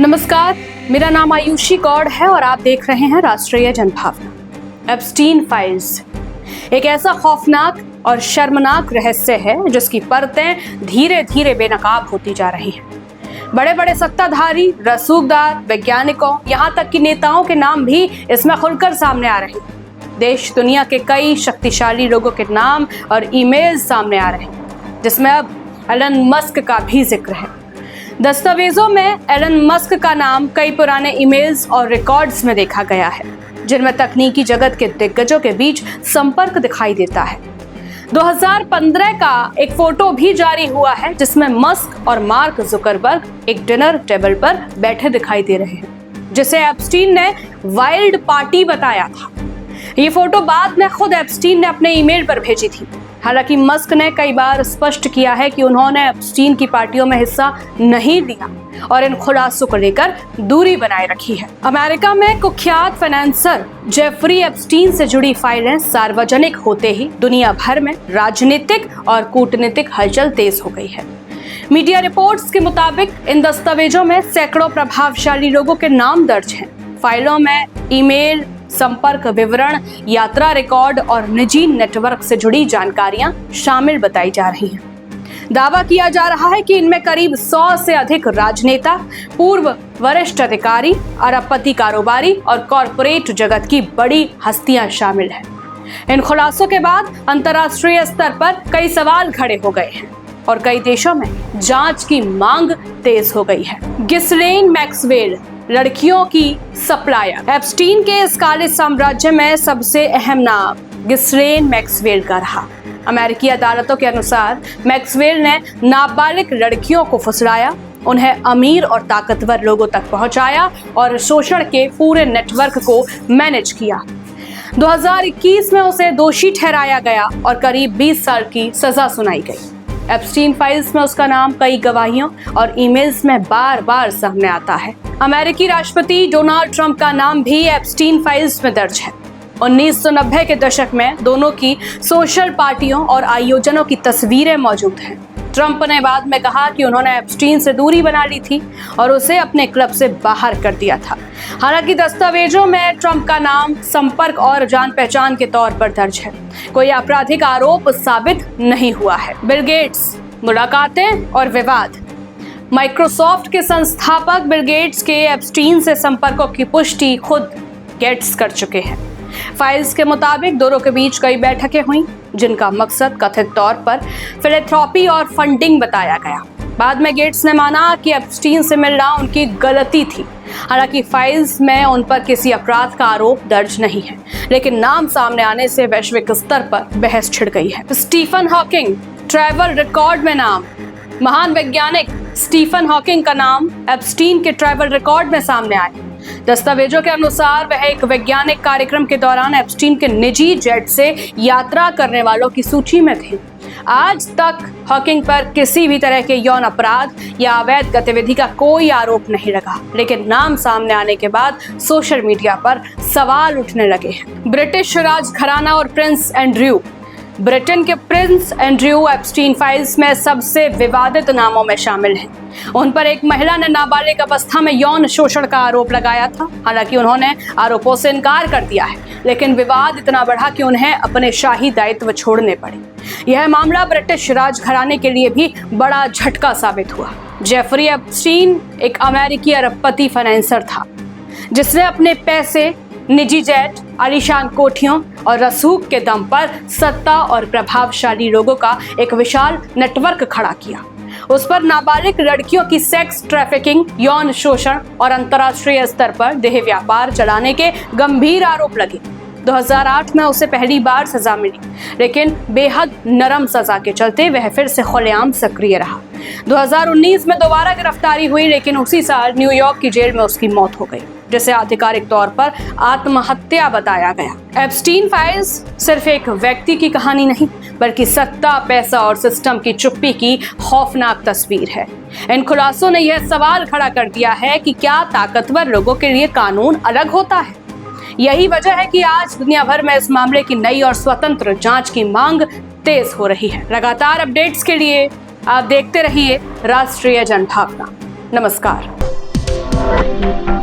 नमस्कार, मेरा नाम आयुषी गौड़ है और आप देख रहे हैं राष्ट्रीय जनभावना। एप्स्टीन फाइल्स एक ऐसा खौफनाक और शर्मनाक रहस्य है जिसकी परतें धीरे धीरे बेनकाब होती जा रही हैं। बड़े बड़े सत्ताधारी, रसूखदार, वैज्ञानिकों, यहाँ तक कि नेताओं के नाम भी इसमें खुलकर सामने आ रहे हैं। देश दुनिया के कई शक्तिशाली लोगों के नाम और ईमेल सामने आ रहे हैं, जिसमें अब एलन मस्क का भी जिक्र है। दस्तावेजों में एलन मस्क का नाम कई पुराने ईमेल्स और रिकॉर्ड्स में देखा गया है, जिनमें तकनीकी जगत के दिग्गजों के बीच संपर्क दिखाई देता है। 2015 का एक फोटो भी जारी हुआ है जिसमें मस्क और मार्क जुकरबर्ग एक डिनर टेबल पर बैठे दिखाई दे रहे हैं, जिसे एप्स्टीन ने वाइल्ड पार्टी बताया था। ये फोटो बाद में खुद एप्स्टीन ने अपने ईमेल पर भेजी थी। हालांकि मस्क ने कई बार स्पष्ट किया है कि उन्होंने एप्स्टीन की पार्टियों में हिस्सा नहीं लिया और इन खुलासों को लेकर दूरी बनाए रखी है। अमेरिका में कुख्यात फाइनेंसर जेफरी एप्स्टीन से जुड़ी फाइलें सार्वजनिक होते ही दुनिया भर में राजनीतिक और कूटनीतिक हलचल तेज हो गई है। मीडिया रिपोर्ट्स के मुताबिक इन दस्तावेजों में सैकड़ों प्रभावशाली लोगों के नाम दर्ज हैं। फाइलों में ईमेल, संपर्क विवरण, यात्रा रिकॉर्ड और निजी नेटवर्क से जुड़ी जानकारियां शामिल बताई जा रही हैं। दावा किया जा रहा है कि इनमें करीब 100 से अधिक राजनेता, पूर्व वरिष्ठ अधिकारी, अरबपति कारोबारी और कॉरपोरेट जगत की बड़ी हस्तियां शामिल हैं। इन खुलासों के बाद अंतर्राष्ट्रीय स्तर पर कई सवाल खड़े हो गए हैं और कई देशों में जांच की मांग तेज हो गई है। गिसलेन मैक्सवेल, लड़कियों की सप्लायर। एप्स्टीन के इस काले साम्राज्य में सबसे अहम नाम गिसलेन मैक्सवेल का रहा। अमेरिकी अदालतों के अनुसार मैक्सवेल ने नाबालिग लड़कियों को फुसलाया, उन्हें अमीर और ताकतवर लोगों तक पहुंचाया और शोषण के पूरे नेटवर्क को मैनेज किया। 2021 में उसे दोषी ठहराया गया और करीब 20 साल की सजा सुनाई गई। एप्स्टीन फाइल्स में उसका नाम कई गवाहियों और ईमेल्स में बार बार सामने आता है। अमेरिकी राष्ट्रपति डोनाल्ड ट्रंप का नाम भी एप्स्टीन फाइल्स में दर्ज है। 1990 के दशक में दोनों की सोशल पार्टियों और आयोजनों की तस्वीरें मौजूद हैं। ट्रंप ने बाद में कहा कि उन्होंने एप्स्टीन से दूरी बना ली थी और उसे अपने क्लब से बाहर कर दिया था। हालांकि दस्तावेजों में ट्रंप का नाम संपर्क और जान पहचान के तौर पर दर्ज है। कोई आपराधिक आरोप साबित नहीं हुआ है। बिल गेट्स, मुलाकातें और विवाद। माइक्रोसॉफ्ट के संस्थापक बिल गेट्स के एप्स्टीन से संपर्कों की पुष्टि खुद गेट्स कर चुके हैं। फाइल्स के मुताबिक दोनों के बीच कई बैठकें हुई, जिनका मकसद कथित तौर पर फिलैंथ्रोपी और फंडिंग बताया गया। बाद में गेट्स ने माना कि एप्स्टीन से मिलना उनकी गलती थी। हालांकि फाइल्स में उन पर किसी अपराध का आरोप दर्ज नहीं है, लेकिन नाम सामने आने से वैश्विक स्तर पर बहस छिड़ गई है। स्टीफन हॉकिंग, ट्रैवल रिकॉर्ड में नाम। महान वैज्ञानिक स्टीफन हॉकिंग का नाम एप्स्टीन के ट्रैवल रिकॉर्ड में सामने आया। दस्तावेजों के अनुसार वह एक वैज्ञानिक कार्यक्रम के दौरान एप्स्टीन के निजी जेट से यात्रा करने वालों की सूची में थे। आज तक हॉकिंग पर किसी भी तरह के यौन अपराध या अवैध गतिविधि का कोई आरोप नहीं लगा, लेकिन नाम सामने आने के बाद सोशल मीडिया पर सवाल उठने लगे हैं। ब्रिटिश राजघराना और प्रिंस एंड्रयू। ब्रिटेन के प्रिंस एंड्रयू एप्स्टीन फाइल्स में सबसे विवादित नामों में शामिल हैं। उन पर एक महिला ने नाबालिग अवस्था में यौन शोषण का आरोप लगाया था। हालांकि उन्होंने आरोपों से इनकार कर दिया है, लेकिन विवाद इतना बढ़ा कि उन्हें अपने शाही दायित्व छोड़ने पड़े। यह मामला ब्रिटिश राजघराने के लिए भी बड़ा झटका साबित हुआ। जेफरी एप्स्टीन एक अमेरिकी अरबपति फाइनेंसर था, जिसने अपने पैसे, निजी जेट, आलीशान कोठियों और रसूख के दम पर सत्ता और प्रभावशाली लोगों का एक विशाल नेटवर्क खड़ा किया। उस पर नाबालिग लड़कियों की सेक्स ट्रैफिकिंग, यौन शोषण और अंतर्राष्ट्रीय स्तर पर देह व्यापार चलाने के गंभीर आरोप लगे। 2008 में उसे पहली बार सजा मिली, लेकिन बेहद नरम सजा के चलते वह फिर से खुलेआम सक्रिय रहा। 2019 में दोबारा गिरफ्तारी हुई, लेकिन उसी साल न्यूयॉर्क की जेल में उसकी मौत हो गई, जिसे आधिकारिक तौर पर आत्महत्या बताया गया। एप्स्टीन फाइल्स सिर्फ एक व्यक्ति की कहानी नहीं, बल्कि सत्ता, पैसा और सिस्टम की चुप्पी की खौफनाक तस्वीर है। इन खुलासों ने यह सवाल खड़ा कर दिया है कि क्या ताकतवर लोगों के लिए कानून अलग होता है। यही वजह है कि आज दुनिया भर में इस मामले की नई और स्वतंत्र जांच की मांग तेज हो रही है। लगातार अपडेट्स के लिए आप देखते रहिए राष्ट्रीय जनभावना। नमस्कार। है।